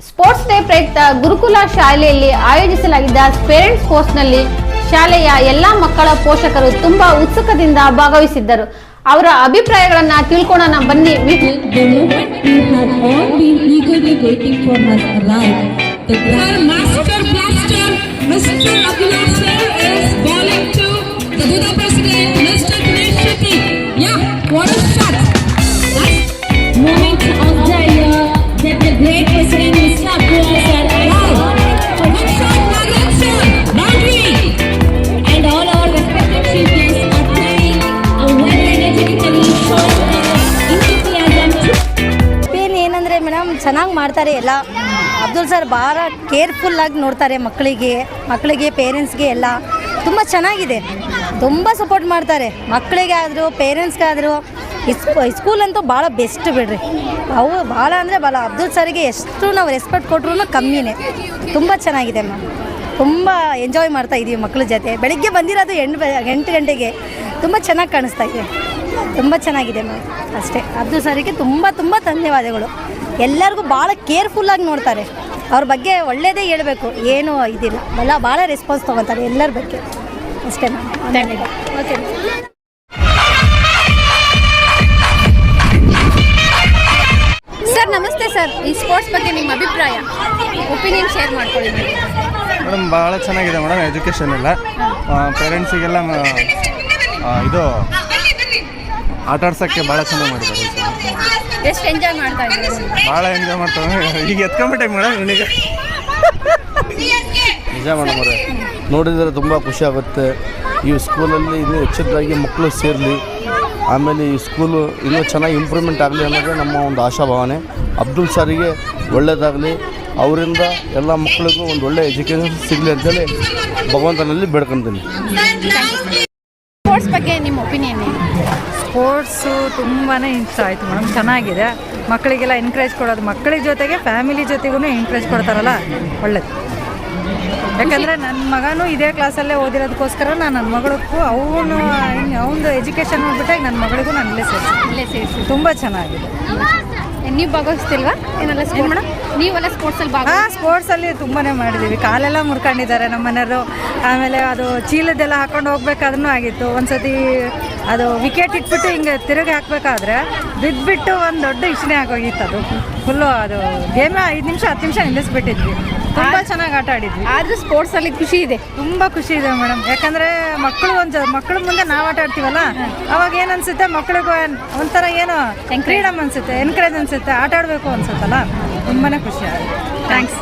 Sports day ಪ್ರಯುಕ್ತ ಗುರುಕುಲ ಶಾಲೆಯಲ್ಲಿ ಆಯೋಜಿಸಲಾಗಿದ್ದ ಪೇರೆಂಟ್ಸ್ ಕೋರ್ಸ್ನಲ್ಲಿ ಶಾಲೆಯ ಎಲ್ಲಾ ಮಕ್ಕಳ ಪೋಷಕರು ತುಂಬಾ ಉತ್ಸುಕದಿಂದ ಭಾಗವಹಿಸಿದ್ದರು. ಅವರ ಅಭಿಪ್ರಾಯಗಳನ್ನ ತಿಳ್ಕೊಳ್ಳೋಣ ಬನ್ನಿ. ಚೆನ್ನಾಗಿ ಮಾಡ್ತಾರೆ ಎಲ್ಲ. ಅಬ್ದುಲ್ ಸರ್ ಭಾಳ ಕೇರ್ಫುಲ್ ಆಗಿ ನೋಡ್ತಾರೆ ಮಕ್ಕಳಿಗೆ ಪೇರೆಂಟ್ಸ್ಗೆ ಎಲ್ಲ ತುಂಬ ಚೆನ್ನಾಗಿದೆ. ತುಂಬ ಸಪೋರ್ಟ್ ಮಾಡ್ತಾರೆ ಮಕ್ಕಳಿಗೆ ಆದರೂ ಪೇರೆಂಟ್ಸ್ಗಾದರೂ. ಸ್ಕೂಲ್ ಅಂತೂ ಭಾಳ ಬೆಸ್ಟ್ ಬಿಡ್ರಿ. ಅವು ಭಾಳ ಅಂದರೆ ಭಾಳ ಅಬ್ದುಲ್ ಸರ್ಗೆ ಎಷ್ಟು ನಾವು ರೆಸ್ಪೆಕ್ಟ್ ಕೊಟ್ರೂ ಕಮ್ಮಿನೇ. ತುಂಬ ಚೆನ್ನಾಗಿದೆ ಮ್ಯಾಮ್. ತುಂಬ ಎಂಜಾಯ್ ಮಾಡ್ತಾ ಇದ್ದೀವಿ ಮಕ್ಕಳ ಜೊತೆ. ಬೆಳಗ್ಗೆ ಬಂದಿರೋದು 8 ಗಂಟೆಗೆ. ತುಂಬ ಚೆನ್ನಾಗಿ ಕಾಣಿಸ್ತಾ ಇದೆ. ತುಂಬ ಚೆನ್ನಾಗಿದೆ ಮ್ಯಾಮ್. ಅಷ್ಟೇ, ಅಬ್ದುಲ್ ಸರಿಗೆ ತುಂಬ ತುಂಬ ಧನ್ಯವಾದಗಳು. ಎಲ್ಲರಿಗೂ ಭಾಳ ಕೇರ್ಫುಲ್ಲಾಗಿ ನೋಡ್ತಾರೆ. ಅವ್ರ ಬಗ್ಗೆ ಒಳ್ಳೆಯದೇ ಹೇಳಬೇಕು, ಏನೂ ಇದಿಲ್ಲ. ಭಾಳ ರೆಸ್ಪಾನ್ಸ್ ತೊಗೊತಾರೆ ಎಲ್ಲರ ಬಗ್ಗೆ. ಅಷ್ಟೇ ಮ್ಯಾಮ್. ಓಕೆ ಸರ್, ನಮಸ್ತೆ ಸರ್. ಈ ಸ್ಪೋರ್ಟ್ಸ್ ಬಗ್ಗೆ ನಿಮ್ಮ ಅಭಿಪ್ರಾಯ, ಒಪಿನಿಯನ್ ಶೇರ್ ಮಾಡ್ಕೊಳ್ಳಿ ಮೇಡಮ್. ಭಾಳ ಚೆನ್ನಾಗಿದೆ ಮೇಡಮ್. ಎಜುಕೇಷನ್ ಎಲ್ಲ ಪೇರೆಂಟ್ಸಿಗೆಲ್ಲ ಇದು ಆಟ ಆಡ್ಸೋಕ್ಕೆ ಭಾಳ ಚೆನ್ನಾಗಿ ಮಾಡಿದ್ದಾರೆ. ಎಷ್ಟು ಎಂಜಾಯ್ ಮಾಡ್ತಾ ಇದ್ದೀವಿ? ಭಾಳ ಎಂಜಾಯ್ ಮಾಡ್ತಾರೆ. ಈಗ ಎತ್ಕೊಂಡ್ಬಿಟ್ಟೆ ಮೇಡಮ್ ಇವನಿಗೆ. ನಿಜ ಮೇಡಮ್ ಅವರೇ, ನೋಡಿದರೆ ತುಂಬ ಖುಷಿ ಆಗುತ್ತೆ. ಈ ಸ್ಕೂಲಲ್ಲಿ ಇನ್ನೂ ಹೆಚ್ಚಿದ್ದಾಗಿ ಮಕ್ಕಳು ಸೇರಲಿ, ಆಮೇಲೆ ಈ ಸ್ಕೂಲು ಇನ್ನೂ ಚೆನ್ನಾಗಿ ಇಂಪ್ರೂವ್ಮೆಂಟ್ ಆಗಲಿ ಅನ್ನೋದೇ ನಮ್ಮ ಒಂದು ಆಶಾಭಾವನೆ. ಅಬ್ದುಲ್ ಸರಿಗೆ ಒಳ್ಳೆಯದಾಗಲಿ, ಅವರಿಂದ ಎಲ್ಲ ಮಕ್ಕಳಿಗೂ ಒಂದು ಒಳ್ಳೆಯ ಎಜುಕೇಷನ್ ಸಿಗಲಿ ಅಂತೇಳಿ ಭಗವಂತನಲ್ಲಿ ಬೇಡ್ಕೊತೀನಿ. ಸ್ಪೋರ್ಟ್ಸ್ ಬಗ್ಗೆ ನಿಮ್ಮ ಒಪಿನಿಯನ್ ಏನು? ಸ್ಪೋರ್ಟ್ಸು ತುಂಬಾ ಇಷ್ಟ ಆಯಿತು ಮೇಡಮ್. ಚೆನ್ನಾಗಿದೆ. ಮಕ್ಕಳಿಗೆಲ್ಲ ಎನ್ಕರೇಜ್ ಕೊಡೋದು, ಮಕ್ಕಳ ಜೊತೆಗೆ ಫ್ಯಾಮಿಲಿ ಜೊತೆಗೂ ಎನ್ಕರೇಜ್ ಕೊಡ್ತಾರಲ್ಲ, ಒಳ್ಳೇದು. ಯಾಕಂದರೆ ನನ್ನ ಮಗನೂ ಇದೇ ಕ್ಲಾಸಲ್ಲೇ ಓದಿರೋದಕ್ಕೋಸ್ಕರ ನನ್ನ ಮಗಳಿಗೂ ಅವನು ಎಜುಕೇಷನ್ ನೋಡ್ಬಿಟ್ಟಾಗ ನನ್ನ ಮಗಳಿಗೂ ನಾನು ಇಲ್ಲೇ ಸೇರಿಸಿ ತುಂಬ ಚೆನ್ನಾಗಿದೆ. ನೀವು ಭಾಗವಹಿಸ್ತಿಲ್ವಾ ಏನೆಲ್ಲ ಮೇಡಮ್? ನೀವೆಲ್ಲ ಸ್ಪೋರ್ಟ್ಸಲ್ಲಿ ಸ್ಪೋರ್ಟ್ಸಲ್ಲಿ ತುಂಬಾ ಮಾಡಿದ್ದೀವಿ. ಕಾಲೆಲ್ಲ ಮುರ್ಕೊಂಡಿದ್ದಾರೆ ನಮ್ಮ ಮನೆಯವರು. ಆಮೇಲೆ ಅದು ಚೀಲದೆಲ್ಲ ಹಾಕೊಂಡು ಹೋಗ್ಬೇಕಾದ್ರೂ ಆಗಿತ್ತು. ಒಂದು ಸತಿ ಅದು ವಿಕೆಟ್ ಇಟ್ಬಿಟ್ಟು ಹಿಂಗೆ ತಿರುಗಿ ಹಾಕಬೇಕಾದ್ರೆ ಬಿದ್ದುಬಿಟ್ಟು ಒಂದು ದೊಡ್ಡ ಇಷ್ಟನೇ ಆಗೋಗಿತ್ತು. ಅದು ಫುಲ್ಲು ಅದು ಗೇಮ್ 5 ನಿಮಿಷ 10 ನಿಮಿಷ ನಿಲ್ಲಿಸ್ಬಿಟ್ಟಿದ್ವಿ. ತುಂಬ ಚೆನ್ನಾಗಿ ಆಟ ಆಡಿದ್ವಿ. ಆದರೂ ಸ್ಪೋರ್ಟ್ಸಲ್ಲಿ ಖುಷಿ ಇದೆ, ತುಂಬ ಖುಷಿ ಇದೆ ಮೇಡಮ್. ಯಾಕಂದರೆ ಮಕ್ಕಳ ಮುಂದೆ ನಾವು ಆಟ ಆಡ್ತೀವಲ್ಲ, ಅವಾಗ ಏನು ಅನಿಸುತ್ತೆ, ಮಕ್ಕಳಿಗೂ ಒಂಥರ ಏನೋ ಫ್ರೀಡಮ್ ಅನಿಸುತ್ತೆ, ಎನ್ಕರೇಜ್ ಅನಿಸುತ್ತೆ, ಆಟ ಆಡಬೇಕು ಅನ್ಸುತ್ತಲ್ಲ. ತುಂಬಾ ಖುಷಿ ಆಗುತ್ತೆ. ಥ್ಯಾಂಕ್ಸ್.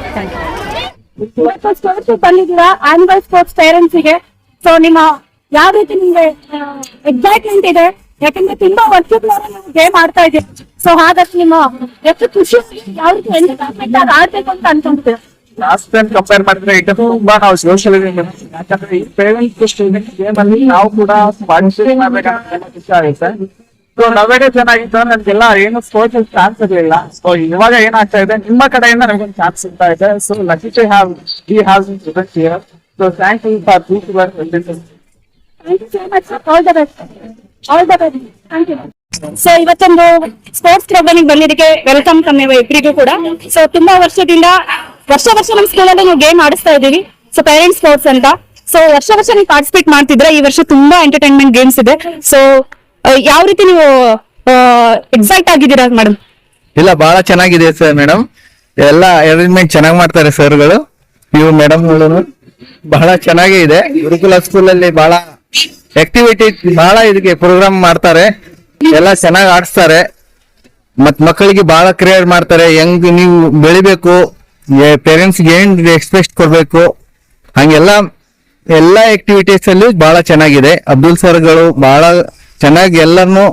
ಸ್ಪೋರ್ಟ್ಸ್ ಬಂದಿದ್ದೀರಾ ಆನ್ಯುವಲ್ ಸ್ಪೋರ್ಟ್ಸ್ ಪೇರೆಂಟ್ಸಿಗೆ. ಸೊ ನಿಮ್ಮ ಯಾವ ರೀತಿ ನಿಮ್ಗೆ ಎಕ್ಸೈಟ್ಮೆಂಟ್ ಇದೆ? ಯಾಕಂದ್ರೆ ತುಂಬಾ ವರ್ಷದ ಗೇಮ್ ಆಡ್ತಾ ಇದೆ. ಸೊ ಹಾಗಾಗಿ ನಿಮ್ಮ ಎಷ್ಟು ಖುಷಿ, ಯಾವ ರೀತಿ ಎಂಟರ್ಟೈನ್ಮೆಂಟ್ ಆಡ್ಬೇಕು ಅಂತ ಅನ್ಕೊಂತೀವಿ? ಲಾಸ್ಟ್ ಟೈಮ್ ಕಂಪೇರ್ ಮಾಡಿದ್ರೆ ಈಗ ತುಂಬಾ ನಾವು ಸೋಷಿಯಲ್ ಯಾಕಂದ್ರೆ ಈ ಪೇರೆಂಟ್ಸ್ ಗೇಮ್ ಅಲ್ಲಿ ನಾವು ಕೂಡ ಪಾರ್ಟಿಸಿಪೇಟ್ ಮಾಡ್ಬೇಕಂತ ಇಷ್ಟ ಆಗುತ್ತೆ. ಸೊ ನವೇಡೆ ಚೆನ್ನಾಗಿತ್ತು, ನನ್ಗೆಲ್ಲ ಏನು ಸ್ಪೋರ್ಟ್ಸ್ ಅಲ್ಲಿ ಚಾನ್ಸ್ ಇರಲಿಲ್ಲ. ಸೊ ಇವಾಗ ಏನಾಗ್ತಾ ಇದೆ, ನಿಮ್ಮ ಕಡೆಯಿಂದ ನಮಗೊಂದು ಚಾನ್ಸ್ ಸಿಗ್ತಾ ಇದೆ. So lucky to have students here. So thank you for these your presentation. Thank you so much. All the best. All the best. Thank you. So ಇವತ್ತೊಂದು ಸ್ಪೋರ್ಟ್ಸ್ ಪ್ರೋಗ್ರಾಮಿಗೆ ಬಂದಿದ್ದಕ್ಕೆ ವೆಲ್ಕಮ್ ತಮ್ಮ ಇಬ್ಬರಿಗೂ ಕೂಡ. ಸೊ ತುಂಬಾ ವರ್ಷದಿಂದ ವರ್ಷ ನಮ್ಮ ಸ್ಕೂಲಲ್ಲಿ ನಾವು ಗೇಮ್ ಆಡಿಸ್ತಾ ಇದೀವಿ. ಸೊ ಪೇರೆಂಟ್ಸ್ ಸ್ಪೋರ್ಟ್ಸ್ ಅಂತ. ಸೊ ವರ್ಷ ನೀವು ಪಾರ್ಟಿಸಿಪೇಟ್ ಮಾಡ್ತಿದ್ರೆ, ಈ ವರ್ಷ ತುಂಬಾ ಎಂಟರ್ಟೈನ್ಮೆಂಟ್ ಗೇಮ್ಸ್ ಇದೆ. ಸೊ ಯಾವ ರೀತಿ ನೀವು ಎಕ್ಸೈಟ್ ಆಗಿದ್ದೀರಾ ಮೇಡಮ್? ಇಲ್ಲ, ಬಹಳ ಚೆನ್ನಾಗಿದೆ ಸರ್ ಮೇಡಮ್. ಎಲ್ಲ ಅರೇಂಜ್ಮೆಂಟ್ ಚೆನ್ನಾಗಿ ಮಾಡ್ತಾರೆ ಸರ್ಗಳು, ಇವು ಮೇಡಮ್ ಬಹಳ ಚೆನ್ನಾಗೇ ಇದೆ. ಗುರುಕುಲ ಸ್ಕೂಲಲ್ಲಿ ಬಹಳ ಆಕ್ಟಿವಿಟಿ, ಬಹಳ ಇದಕ್ಕೆ ಪ್ರೋಗ್ರಾಮ್ ಮಾಡ್ತಾರೆ, ಎಲ್ಲ ಚೆನ್ನಾಗಿ ಆಡಿಸ್ತಾರೆ. ಮತ್ ಮಕ್ಕಳಿಗೆ ಬಹಳ ಕ್ರಿಯೇಟ್ ಮಾಡ್ತಾರೆ. ಹೆಂಗ್ ನೀವು ಬೆಳಿಬೇಕು, ಪೇರೆಂಟ್ಸ್ಗೆ ಏನ್ ಎಕ್ಸ್ಪೆಕ್ಟ್ ಕೊಡ್ಬೇಕು, ಹಂಗೆಲ್ಲ ಎಲ್ಲ ಆಕ್ಟಿವಿಟೀಸ್ ಅಲ್ಲಿ ಬಹಳ ಚೆನ್ನಾಗಿದೆ. ಅಬ್ದುಲ್ ಸರ್ಗಳು ಬಹಳ ಚೆನ್ನಾಗಿ ಎಲ್ಲರನ್ನು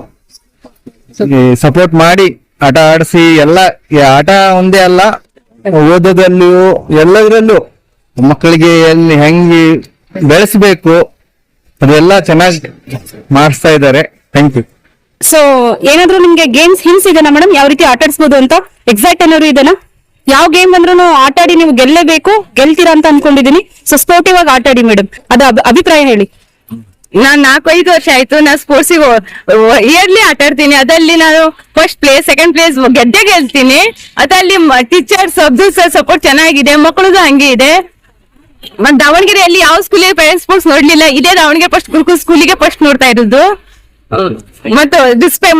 ಸಪೋರ್ಟ್ ಮಾಡಿ ಆಟ ಆಡಿಸಿ, ಎಲ್ಲ ಆಟ ಒಂದೇ ಅಲ್ಲ, ಓದೋದಲ್ಲಿಯೂ ಎಲ್ಲದರಲ್ಲೂ ಮಕ್ಕಳಿಗೆ ಹೆಂಗೆ ಬೆಳೆಸಬೇಕು ಅದೆಲ್ಲ ಚೆನ್ನಾಗಿ ಮಾಡಿಸ್ತಾ ಇದ್ದಾರೆ. Thank you. ಸೊ ಏನಾದ್ರು ನಿಮ್ಗೆ ಗೇಮ್ಸ್ ಹಿಂಟ್ಸ್ ಇದೆನಾ ಮೇಡಮ್, ಯಾವ ರೀತಿ ಆಟ ಆಡಿಸಬಹುದು ಅಂತ? ಎಕ್ಸೈಟ್ ಏನಾದ್ರು ಇದೆನಾ? ಯಾವ ಗೇಮ್ ಅಂದ್ರೂ ಆಟ ಆಡಿ ನೀವು ಗೆಲ್ಲೇಬೇಕು, ಗೆಲ್ತೀರಾ ಅಂತ ಅನ್ಕೊಂಡಿದೀನಿ. ಸೊ ಸ್ಪೋರ್ಟಿವ್ ಆಗಿ ಆಟ ಆಡಿ ಮೇಡಮ್, ಅದ ಅಭಿಪ್ರಾಯ ಹೇಳಿ. ನಾನ್ 4-5 ವರ್ಷ ಆಯ್ತು ನಾ ಸ್ಪೋರ್ಟ್ಸಿಗೆ ಇಯರ್ಲಿ ಆಟ ಆಡ್ತೀನಿ. ಅದಲ್ಲಿ ನಾನು ಫಸ್ಟ್ ಪ್ಲೇಸ್, ಸೆಕೆಂಡ್ ಪ್ಲೇಸ್ ಗೆದ್ದೆ ಗೆಲ್ತೀನಿ. ಅದಲ್ಲಿ ಟೀಚರ್ಸ್ ಅಬ್ದುಲ್ ಸರ್ ಸಪೋರ್ಟ್ ಚೆನ್ನಾಗಿದೆ, ಮಕ್ಕಳದು ಹಂಗೆ ಇದೆ. ಮತ್ ದಾವಣಗೆರೆಯಲ್ಲಿ ಯಾವ ಸ್ಕೂಲಿಗೆ ಪೇರೆಂಟ್ಸ್ ಸ್ಪೋರ್ಟ್ಸ್ ನೋಡ್ಲಿಲ್ಲ, ಇದೇ ದಾವಣಗೆರೆ ಫಸ್ಟ್ ಗುರುಕುಲ್ ಸ್ಕೂಲಿಗೆ ಫಸ್ಟ್ ನೋಡ್ತಾ ಇರೋದು. ಮತ್ತು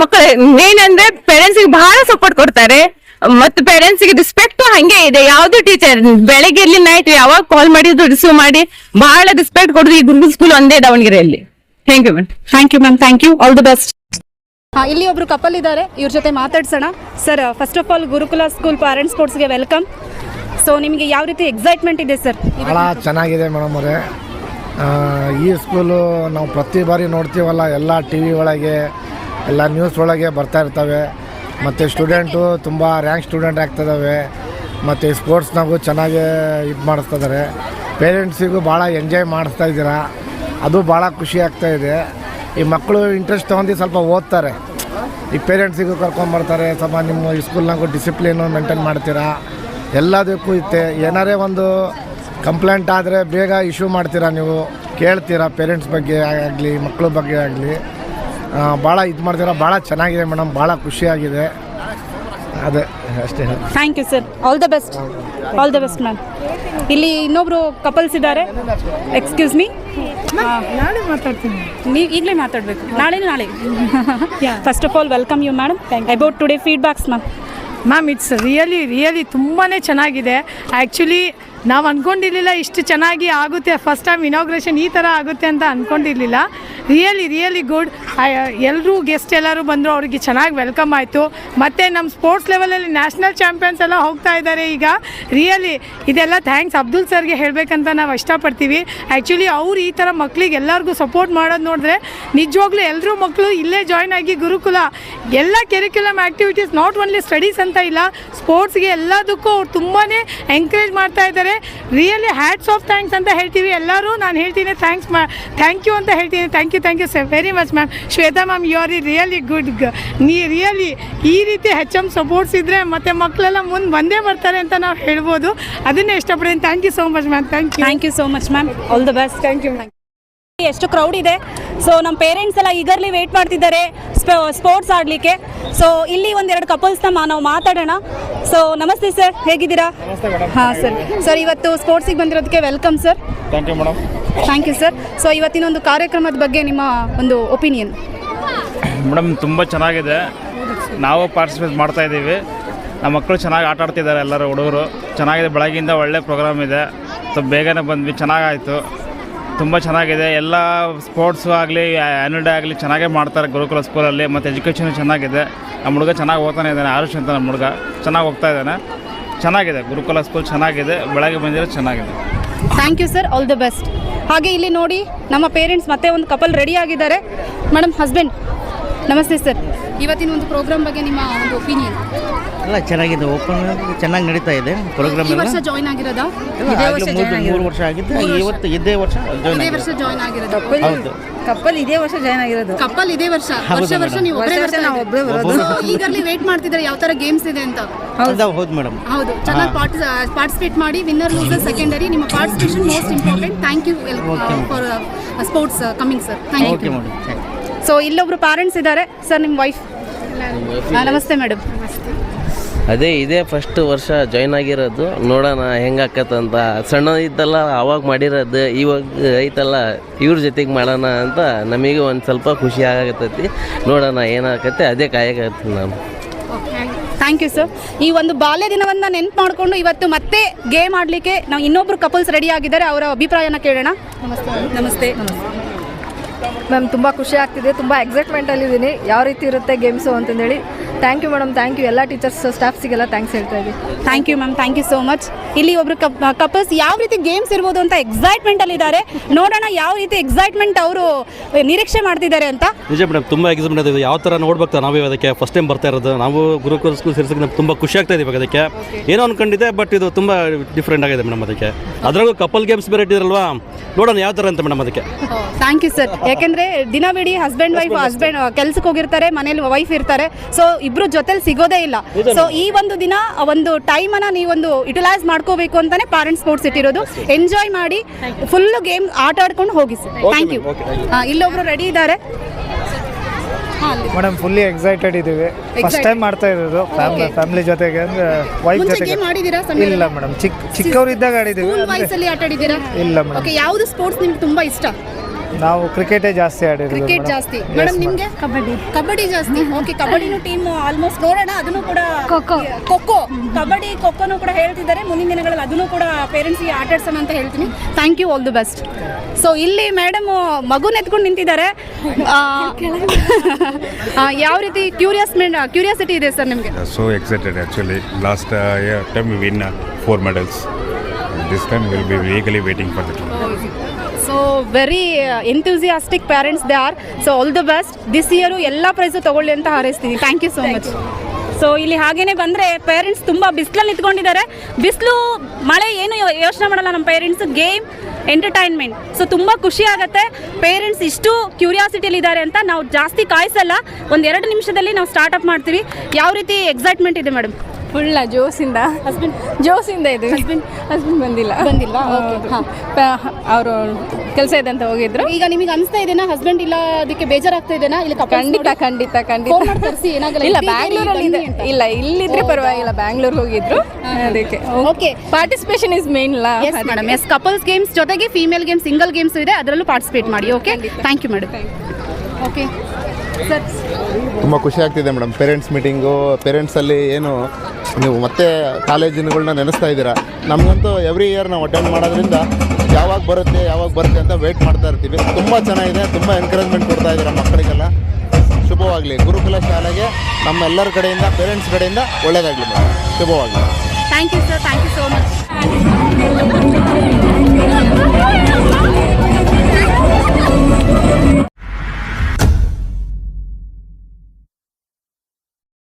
ಮಕ್ಕಳು ಮೇನ್ ಅಂದ್ರೆ ಪೇರೆಂಟ್ಸ್ ಗೆ ಬಹಳ ಸಪೋರ್ಟ್ ಕೊಡ್ತಾರೆ. ಮತ್ತೆ ಪೇರೆಂಟ್ಸ್ ಗೆ ರೆಸ್ಪೆಕ್ಟ್ ಹಂಗೆ ಇದೆ. ಯಾವ್ದು ಟೀಚರ್ ಬೆಳಗ್ಗೆ ಇರ್ಲಿ ನೈಟ್ ಯಾವಾಗ ಕಾಲ್ ಮಾಡಿದ್ರು ರಿಸೀವ್ ಮಾಡಿ ಬಹಳ ರೆಸ್ಪೆಕ್ಟ್ ಕೊಡುದು ಈ ಗುರುಕುಲ್ ಸ್ಕೂಲ್ ಒಂದೇ ದಾವಣಗೆರೆಯಲ್ಲಿ. Thank you ma'am. Thank you ma'am, thank you, all the best. ಇಲ್ಲಿ ಒಬ್ರು ಕಪಲ್ ಇದ್ದಾರೆ, ಇವ್ರ ಜೊತೆ ಮಾತಾಡ್ಸೋಣ. Sir, first of all Gurukula school parents ಸ್ಪೋರ್ಟ್ಸ್ಗೆ ವೆಲ್ಕಮ್. ಸೊ ನಿಮಗೆ ಯಾವ ರೀತಿ ಎಕ್ಸೈಟ್ಮೆಂಟ್ ಇದೆ ಸರ್? ಭಾಳ ಚೆನ್ನಾಗಿದೆ ಮೇಡಮ್ ಅವರೇ. ಈ ಸ್ಕೂಲು ನಾವು ಪ್ರತಿ ಬಾರಿ ನೋಡ್ತೀವಲ್ಲ, ಎಲ್ಲ ಟಿ ವಿ ಒಳಗೆ ಎಲ್ಲ ನ್ಯೂಸ್ ಒಳಗೆ ಬರ್ತಾ ಇರ್ತವೆ. ಮತ್ತು ಸ್ಟೂಡೆಂಟು ತುಂಬ ರ್ಯಾಂಕ್ ಸ್ಟೂಡೆಂಟ್ ಆಗ್ತಿದ್ದಾವೆ. ಮತ್ತು ಸ್ಪೋರ್ಟ್ಸ್ನಾಗೂ ಚೆನ್ನಾಗಿ ಇದು ಮಾಡಿಸ್ತಿದ್ದಾರೆ. ಪೇರೆಂಟ್ಸಿಗೂ ಭಾಳ ಎಂಜಾಯ್ ಮಾಡಿಸ್ತಾ ಇದ್ದೀರಾ, ಅದು ಭಾಳ ಖುಷಿ ಆಗ್ತಾಯಿದೆ. ಈ ಮಕ್ಕಳು ಇಂಟ್ರೆಸ್ಟ್ ತೊಗೊಂಡು ಸ್ವಲ್ಪ ಓದ್ತಾರೆ. ಈ ಪೇರೆಂಟ್ಸಿಗೂ ಕರ್ಕೊಂಬರ್ತಾರೆ. ಸ್ವಲ್ಪ ನಿಮ್ಮ ಈ ಸ್ಕೂಲ್ನಾಗೂ ಡಿಸಿಪ್ಲಿನು ಮೇಂಟೈನ್ ಮಾಡ್ತೀರಾ, ಎಲ್ಲದಕ್ಕೂ ಇತ್ತೆ. ಏನಾರೇ ಒಂದು ಕಂಪ್ಲೇಂಟ್ ಆದರೆ ಬೇಗ ಇಶ್ಯೂ ಮಾಡ್ತೀರಾ, ನೀವು ಕೇಳ್ತೀರಾ ಪೇರೆಂಟ್ಸ್ ಬಗ್ಗೆ ಆಗಲಿ ಮಕ್ಕಳ ಬಗ್ಗೆ ಆಗಲಿ. ಭಾಳ ಇದು ಮಾಡ್ತೀರಾ, ಭಾಳ ಚೆನ್ನಾಗಿದೆ ಮೇಡಮ್, ಭಾಳ ಖುಷಿಯಾಗಿದೆ. ಅದೇ ಅಷ್ಟೇ. Thank you sir, all the best, all the best ma'am. ಇಲ್ಲಿ ಇನ್ನೊಬ್ರು ಕಪಲ್ಸ್ ಇದ್ದಾರೆ. ಎಕ್ಸ್ಕ್ಯೂಸ್ ಮೀ, ನಾಳೆ ಮಾತಾಡ್ತೀನಿ. ನೀವು ಈಗಲೇ ಮಾತಾಡಬೇಕು. ನಾಳೆ first of all welcome you madam. About today feedbacks ma'am. Ma'am, it's really ತುಂಬಾ ಚೆನ್ನಾಗಿದೆ. ಆ್ಯಕ್ಚುಲಿ ನಾವು ಅಂದ್ಕೊಂಡಿರಲಿಲ್ಲ ಇಷ್ಟು ಚೆನ್ನಾಗಿ ಆಗುತ್ತೆ. ಫಸ್ಟ್ ಟೈಮ್ ಇನಾಗ್ರೇಷನ್ ಈ ಥರ ಆಗುತ್ತೆ ಅಂತ ಅಂದ್ಕೊಂಡಿರಲಿಲ್ಲ. Really good. ಎಲ್ಲರೂ ಗೆಸ್ಟ್ ಎಲ್ಲರೂ ಬಂದರು, ಅವರಿಗೆ ಚೆನ್ನಾಗಿ ವೆಲ್ಕಮ್ ಆಯಿತು. ಮತ್ತು ನಮ್ಮ ಸ್ಪೋರ್ಟ್ಸ್ ಲೆವೆಲಲ್ಲಿ ನ್ಯಾಷನಲ್ ಚಾಂಪಿಯನ್ಸ್ ಎಲ್ಲ ಹೋಗ್ತಾ ಇದ್ದಾರೆ ಈಗ. ರಿಯಲಿ ಇದೆಲ್ಲ ಥ್ಯಾಂಕ್ಸ್ ಅಬ್ದುಲ್ ಸರ್ಗೆ ಹೇಳಬೇಕಂತ ನಾವು ಇಷ್ಟಪಡ್ತೀವಿ. ಆ್ಯಕ್ಚುಲಿ ಅವ್ರು ಈ ಥರ ಮಕ್ಕಳಿಗೆ ಎಲ್ಲರಿಗೂ ಸಪೋರ್ಟ್ ಮಾಡೋದು ನೋಡಿದ್ರೆ ನಿಜವಾಗ್ಲೂ ಎಲ್ಲರೂ ಮಕ್ಕಳು ಇಲ್ಲೇ ಜಾಯ್ನ್ ಆಗಿ ಗುರುಕುಲ ಎಲ್ಲ ಕೆರಿಕ್ಯುಲಮ್ ಆ್ಯಕ್ಟಿವಿಟೀಸ್, ನಾಟ್ ಓನ್ಲಿ ಸ್ಟಡೀಸ್ ಅಂತ ಇಲ್ಲ, ಸ್ಪೋರ್ಟ್ಸ್ಗೆ ಎಲ್ಲದಕ್ಕೂ ಅವ್ರು ತುಂಬಾ ಎಂಕರೇಜ್ ಮಾಡ್ತಾ ಇದ್ದಾರೆ. ರಿಯಲಿ ಹ್ಯಾಟ್ಸ್ ಆಫ್ ಥ್ಯಾಂಕ್ಸ್ ಅಂತ ಹೇಳ್ತೀವಿ ಎಲ್ಲರೂ. ನಾನು ಹೇಳ್ತೀನಿ ಥ್ಯಾಂಕ್ ಯು ಅಂತ ಹೇಳ್ತೀನಿ. Thank you sir very much ma'am. Shweta ma'am, you are really good. Really ಈ ರೀತಿ HM ಸಪೋರ್ಟ್ಸ್ ಇದ್ದರೆ ಮತ್ತು ಮಕ್ಕಳೆಲ್ಲ ಮುಂದೆ ಬಂದೇ ಬರ್ತಾರೆ ಅಂತ ನಾವು ಹೇಳ್ಬೋದು. ಅದನ್ನೇ ಇಷ್ಟಪಡ್ತೀನಿ. Thank you so much ma'am. Thank you so much ma'am, all the best. Thank you. ಎಷ್ಟು ಕ್ರೌಡ್ ಇದೆ. ಸೊ ನಮ್ಮ ಪೇರೆಂಟ್ಸ್ ಎಲ್ಲ ಈಗರ್ಲಿ ವೇಟ್ ಮಾಡ್ತಿದ್ದಾರೆ ಸ್ಪೋರ್ಟ್ಸ್ ಆಡಲಿಕ್ಕೆ. ಸೊ ಇಲ್ಲಿ ಒಂದೆರಡು ಕಪಲ್ಸ್ನ ನಾವು ಮಾತಾಡೋಣ. ಸೊ ನಮಸ್ತೆ ಸರ್, ಹೇಗಿದ್ದೀರಾ? ಹಾಂ ಸರ್, ಇವತ್ತು ಸ್ಪೋರ್ಟ್ಸಿಗೆ ಬಂದಿರೋದಕ್ಕೆ welcome sir. Thank you madam. Thank you sir. So ಇವತ್ತಿನ ಒಂದು ಕಾರ್ಯಕ್ರಮದ ಬಗ್ಗೆ ನಿಮ್ಮ ಒಂದು ಒಪಿನಿಯನ್? ಮೇಡಮ್, ತುಂಬ ಚೆನ್ನಾಗಿದೆ. ನಾವು ಪಾರ್ಟಿಸಿಪೇಟ್ ಮಾಡ್ತಾ ಇದ್ದೀವಿ. ನಮ್ಮ ಮಕ್ಕಳು ಚೆನ್ನಾಗಿ ಆಟ ಆಡ್ತಿದ್ದಾರೆ, ಎಲ್ಲರೂ ಹುಡುಗರು ಚೆನ್ನಾಗಿದೆ. ಬೆಳಗ್ಗಿಂದ ಒಳ್ಳೆ ಪ್ರೋಗ್ರಾಮ್ ಇದೆ. ಸ್ವಲ್ಪ ಬೇಗನೆ ಬಂದ್ವಿ, ಚೆನ್ನಾಗಾಯಿತು, ತುಂಬ ಚೆನ್ನಾಗಿದೆ. ಎಲ್ಲ ಸ್ಪೋರ್ಟ್ಸು ಆಗಲಿ ಆ್ಯನ್ಯುವಲ್ ಡೇ ಆಗಲಿ ಚೆನ್ನಾಗೇ ಮಾಡ್ತಾರೆ ಗುರುಕುಲ ಸ್ಕೂಲಲ್ಲಿ. ಮತ್ತು ಎಜುಕೇಷನ್ ಚೆನ್ನಾಗಿದೆ. ನಮ್ಮ ಹುಡುಗ ಚೆನ್ನಾಗಿ ಓದ್ತಾನೆ ಇದ್ದಾನೆ, ಆರುಷ್ ಅಂತ ನಮ್ಮ ಹುಡುಗ ಚೆನ್ನಾಗಿ ಹೋಗ್ತಾ ಇದ್ದಾನೆ. ಚೆನ್ನಾಗಿದೆ ಗುರುಕುಲ ಸ್ಕೂಲ್, ಚೆನ್ನಾಗಿದೆ. ಬೆಳಗ್ಗೆ ಬಂದಿರೋದು ಚೆನ್ನಾಗಿದೆ. Thank you sir, all the best. ಹಾಗೆ ಇಲ್ಲಿ ನೋಡಿ ನಮ್ಮ ಪೇರೆಂಟ್ಸ್ ಮತ್ತೆ ಒಂದು ಕಪಲ್ ರೆಡಿ ಆಗಿದ್ದಾರೆ. ಮೇಡಮ್, ಹಸ್ಬೆಂಡ್, ನಮಸ್ತೆ ಸರ್. ಇವತ್ತಿನ ಒಂದು ಪ್ರೋಗ್ರಾಮ್ ಬಗ್ಗೆ ನಿಮ್ಮ ಒಂದು ಒಪಿನಿಯನ್? ಎಲ್ಲ ಚೆನ್ನಾಗಿದೆ, ಓಪನ್ ಚೆನ್ನಾಗಿ ನಡೀತಾ ಇದೆ ಪ್ರೋಗ್ರಾಮ್. ಈ ವರ್ಷ ಜಾಯ್ನ್ ಆಗಿರೋದಾ? 3 ವರ್ಷ ಆಗಿದ್ದು, ಇವತ್ತು ಇದೇ ವರ್ಷ ಜಾಯ್ನ್ ಆಗಿರೋದು. ಹೌದು, ಕಪ್ಪಲ್ ಇದೇ ವರ್ಷ ಜಾಯ್ನ್ ಆಗಿರೋದು. ಕಪಲ್ ಇದೇ ವರ್ಷ ನೀವು ಈಗಲ್ಲಿ ವೇಟ್ ಮಾಡ್ತಿದ್ದಾರೆ ಯಾವ ತರ ಗೇಮ್ಸ್ ಇದೆ ಅಂತ? ಹೌದು ಮೇಡಮ್. ಹೌದು, ಚೆನ್ನಾಗಿ ಪಾರ್ಟಿಸಿಪೇಟ್ ಮಾಡಿ. Winner loser secondary. ನಿಮ್ಮ participation most important. Thank you for sports coming sir. Thank you. So ಇಲ್ಲೊಬ್ರು ಪ್ಯಾರೆಂಟ್ಸ್ ಇದ್ದಾರೆ ಸರ್, ನಿಮ್ಮ ವೈಫ್. ನಮಸ್ತೆ ಮೇಡಮ್. ಅದೇ ಇದೇ ಫಸ್ಟ್ ವರ್ಷ ಜಾಯ್ನ್ ಆಗಿರೋದು. ನೋಡೋಣ ಹೆಂಗಾಕತ್ತಂತ. ಸಣ್ಣ ಇದ್ದಲ್ಲ ಅವಾಗ ಮಾಡಿರೋದು, ಇವಾಗ ಐತಲ್ಲ ಇವ್ರ ಜೊತೆಗೆ ಮಾಡೋಣ ಅಂತ ನಮಗೆ ಒಂದು ಸ್ವಲ್ಪ ಖುಷಿ ಆಗತ್ತೈತಿ. ನೋಡೋಣ ಏನಾಗತ್ತೆ, ಅದೇ ಕಾಯಕತ್ತೀನಿ ನಾನು. Thank you sir. ಈ ಒಂದು ಬಾಲ್ಯ ದಿನವನ್ನು ನೆನ್ಪು ಮಾಡಿಕೊಂಡು ಇವತ್ತು ಮತ್ತೆ ಗೇಮ್ ಆಡಲಿಕ್ಕೆ ನಾವು ಇನ್ನೊಬ್ರು ಕಪಲ್ಸ್ ರೆಡಿ ಆಗಿದ್ದಾರೆ. ಅವರ ಅಭಿಪ್ರಾಯನ ಕೇಳೋಣ. ನಮಸ್ತೆ. ಮ್ಯಾಮ್, ತುಂಬ ಖುಷಿ ಆಗ್ತಿದೆ, ತುಂಬ ಎಕ್ಸೈಟ್ಮೆಂಟಲ್ಲಿದ್ದೀನಿ ಯಾವ ರೀತಿ ಇರುತ್ತೆ ಗೇಮ್ಸು ಅಂತಂದೇಳಿ. Thank you madam, thank you ಎಲ್ಲ ಟೀಚರ್ಸ್ ಸ್ಟಾಫ್ಸಿಗೆಲ್ಲ ಥ್ಯಾಂಕ್ಸ್ ಹೇಳ್ತಾ ಇದ್ದೀವಿ. Thank you ma'am, thank you so much. ಇಲ್ಲಿ ಒಬ್ರು ಕಪಲ್ಸ್ ಯಾವ ರೀತಿ ಗೇಮ್ಸ್ ಇರ್ಬೋದು ಅಂತ ಎಕ್ಸೈಟ್ಮೆಂಟಲ್ಲಿದ್ದಾರೆ. ನೋಡೋಣ ಯಾವ ರೀತಿ ಎಕ್ಸೈಟ್ಮೆಂಟ್ ಅವರು ನಿರೀಕ್ಷೆ ಮಾಡ್ತಿದ್ದಾರೆ ಅಂತ. ನಿಜ ಮೇಡಮ್, ತುಂಬ ಎಕ್ಸೈಟ್ಮೆಂಟ್ ಇದೆ. ಯಾವ ಥರ ನೋಡ್ಬೇಕು ನಾವೇ ಅದಕ್ಕೆ ಫಸ್ಟ್ ಟೈಮ್ ಬರ್ತಾ ಇರೋದು. ನಾವು ಗುರುಕುಲ ಸ್ಕೂಲ್ ಸೇರಿಸೋಕೆ ನಮ್ಗೆ ತುಂಬ ಖುಷಿ ಆಗ್ತಾ ಇದೆ. ಇವಾಗ ಅದಕ್ಕೆ ಏನೋ ಅನ್ಕೊಂಡಿದ್ದೆ, ಬಟ್ ಇದು ತುಂಬ ಡಿಫ್ರೆಂಟ್ ಆಗಿದೆ ಮೇಡಮ್. ಅದಕ್ಕೆ ಅದರಾಗೂ ಕಪಲ್ ಗೇಮ್ಸ್ ಬೇರೆ ಇಟ್ಟಿದ್ರಲ್ವಾ, ನೋಡೋಣ ಯಾವ ಥರ ಅಂತ ಮೇಡಮ್. ಅದಕ್ಕೆ ಥ್ಯಾಂಕ್ ಯು ಸರ್. ಯಾಕೆಂದರೆ ಯಾಕಂದ್ರೆ ದಿನವಿಡೀ ಹಸ್ಬೆಂಡ್ ಕೆಲ್ಸಕ್ಕೆ ಹೋಗಿರ್ತಾರೆ, ಮನೇಲಿ ವೈಫ್ ಇರ್ತಾರೆ, ಸೊ ಇಬ್ರು ಜೊತೆಲಿ ಸಿಗೋದೇ ಇಲ್ಲ. ಸೊ ಈ ಒಂದು ದಿನ ಒಂದು ಟೈಮ್ ಅನ್ನ ನೀವೊಂದು ಯುಟಿಲೈಸ್ ಮಾಡ್ಕೋಬೇಕು ಅಂತಾನೆ ಪ್ಯಾರೆಂಟ್ಸ್ ಸ್ಪೋರ್ಟ್ಸ್ ಇಟ್ಟಿರೋದು. ಎಂಜಾಯ್ ಮಾಡಿ ಫುಲ್ ಗೇಮ್ ಆಟ ಆಡ್ಕೊಂಡು ಹೋಗಿ ಸರ್. Thank you. ಇಲ್ಲೊಬ್ರು ರೆಡಿ ಇದ್ದಾರೆ ಮೇಡಮ್. ಫುಲ್ಲಿ ಎಕ್ಸೈಟೆಡ್ ಇದ್ದೀವಿ. ಫಸ್ಟ್ ಟೈಮ್ ಮಾಡ್ತಾ ಇರೋದು ಫ್ಯಾಮಿಲಿ ಜೊತೆಗೆ, ಅಂದ್ರೆ ವೈಫ್ ಜೊತೆಗೆ. ಇಲ್ಲ ಮೇಡಮ್, ಚಿಕ್ಕವ್ರು ಇದ್ದಾಗ ಆಡಿದ್ದೀವಿ. ವಯಸ್ಸಲ್ಲಿ ಆಟ ಆಡಿದ್ದೀರಾ? ಇಲ್ಲ ಮೇಡಮ್. ಯಾವ್ದು ಸ್ಪೋರ್ಟ್ಸ್ ನಿಮ್ಗೆ ತುಂಬಾ ಇಷ್ಟ? ನಾವು ಕ್ರಿಕೆಟೇ ಜಾಸ್ತಿ ಆಡಿರೋದು. ಕ್ರಿಕೆಟ್ ಜಾಸ್ತಿ. ಮೇಡಮ್ ನಿಮ್ಗೆ? ಕಬಡ್ಡಿ ಜಾಸ್ತಿ. ಓಕೆ, ಕಬಡ್ಡಿನೂ ಟೀಮ್ ಆಲ್ಮೋಸ್ಟ್ ನೋಡೋಣ. ಅದನ್ನು ಕೂಡ ಖೋಖೋ ಖೋಖೋನು ಕೂಡ ಹೇಳ್ತಿದ್ದಾರೆ. ಮುಂದಿನ ದಿನಗಳಲ್ಲಿ ಅದನ್ನು ಕೂಡ ಪೇರೆಂಟ್ಸ್ಗೆ ಆಟ ಆಡ್ಸೋಣ ಅಂತ ಹೇಳ್ತೀನಿ. Thank you, all the best. So ಇಲ್ಲಿ ಮೇಡಮ್ ಮಗುನ ಎತ್ಕೊಂಡು ನಿಂತಿದ್ದಾರೆ. ಯಾವ ರೀತಿ ಕ್ಯೂರಿಯಾಸಿಟಿ ಇದೆ ಸರ್ ನಿಮಗೆ? So excited actually. Last time we win 4 medals. This time we will be eagerly waiting for the trophy. So very enthusiastic parents they are. So all the best. This year ಎಲ್ಲ prize ತಗೊಳ್ಳಿ ಅಂತ ಹಾರೈಸ್ತೀನಿ. Thank you so much. So ಇಲ್ಲಿ ಹಾಗೇನೆ ಬಂದರೆ parents ತುಂಬ ಬಿಸಿಲಲ್ಲಿ ನಿಂತ್ಕೊಂಡಿದ್ದಾರೆ. ಬಿಸಿಲು ಮಳೆ ಏನು ಯೋಚನೆ ಮಾಡಲ್ಲ ನಮ್ಮ ಪೇರೆಂಟ್ಸ್. Game, entertainment. ಸೊ ತುಂಬ ಖುಷಿ ಆಗುತ್ತೆ. ಪೇರೆಂಟ್ಸ್ ಇಷ್ಟು ಕ್ಯೂರಿಯಾಸಿಟಿಲಿದ್ದಾರೆ ಅಂತ ನಾವು ಜಾಸ್ತಿ ಕಾಯಿಸಲ್ಲ. ಒಂದು 2 ನಿಮಿಷದಲ್ಲಿ ನಾವು ಸ್ಟಾರ್ಟಪ್ ಮಾಡ್ತೀವಿ. ಯಾವ ರೀತಿ ಎಕ್ಸೈಟ್ಮೆಂಟ್ ಇದೆ ಮೇಡಮ್? ಫುಲ್ಲ ಜೋಸಿಂದ ಇದೆ. ಹಸ್ಬೆಂಡ್ ಬಂದಿಲ್ಲ. ಅವರು ಕೆಲಸ ಇದೆ ಅಂತ ಹೋಗಿದ್ರು. ಈಗ ನಿಮಗೆ ಅನಿಸ್ತಾ ಇದೆನಾ ಹಸ್ಬೆಂಡ್ ಇಲ್ಲ ಅದಕ್ಕೆ ಬೇಜಾರಾಗ್ತಾ ಇದೆನಾ? ಇಲ್ಲ ಖಂಡಿತ ತರಿಸಿ ಏನಾಗಲ್ಲ. ಇಲ್ಲ, ಬ್ಯಾಂಗ್ಳೂರಲ್ಲಿ ಇಲ್ಲ, ಇಲ್ಲಿದ್ರೆ ಪರವಾಗಿಲ್ಲ. ಬ್ಯಾಂಗ್ಳೂರ್ ಹೋಗಿದ್ರು, ಅದಕ್ಕೆ. ಓಕೆ, ಪಾರ್ಟಿಸಿಪೇಷನ್ ಇಸ್ ಮೇನ್ ಅಲ್ಲ ಮೇಡಮ್. ಎಸ್, ಕಪಲ್ಸ್ ಗೇಮ್ಸ್ ಜೊತೆಗೆ ಫೀಮೇಲ್ ಗೇಮ್ಸ್, ಸಿಂಗಲ್ ಗೇಮ್ಸ್ ಇದೆ, ಅದರಲ್ಲೂ ಪಾರ್ಟಿಸಿಪೇಟ್ ಮಾಡಿ. Okay, thank you madam. Okay sir, ತುಂಬ ಖುಷಿ ಆಗ್ತಿದೆ ಮೇಡಮ್. ಪೇರೆಂಟ್ಸ್ ಮೀಟಿಂಗು, ಪೇರೆಂಟ್ಸಲ್ಲಿ ಏನು ನೀವು ಮತ್ತೆ ಕಾಲೇಜಿನಗಳನ್ನ ನೆನೆಸ್ತಾ ಇದ್ದೀರಾ. ನಮಗಂತೂ ಎವ್ರಿ ಇಯರ್ ನಾವು ಅಟೆಂಡ್ ಮಾಡೋದ್ರಿಂದ ಯಾವಾಗ ಬರುತ್ತೆ ಅಂತ ವೆಯ್ಟ್ ಮಾಡ್ತಾ ಇರ್ತೀವಿ. ತುಂಬ ಚೆನ್ನಾಗಿದೆ, ತುಂಬ ಎನ್ಕರೇಜ್ಮೆಂಟ್ ಕೊಡ್ತಾ ಇದ್ದೀರಾ ಮಕ್ಕಳಿಗೆಲ್ಲ. ಶುಭವಾಗಲಿ. ಗುರುಕುಲ ಶಾಲೆಗೆ ನಮ್ಮೆಲ್ಲರ ಕಡೆಯಿಂದ, ಪೇರೆಂಟ್ಸ್ ಕಡೆಯಿಂದ ಒಳ್ಳೆಯದಾಗಲಿ ಮೇಡಮ್. ಶುಭವಾಗಲಿ. Thank you sir. Thank you so much.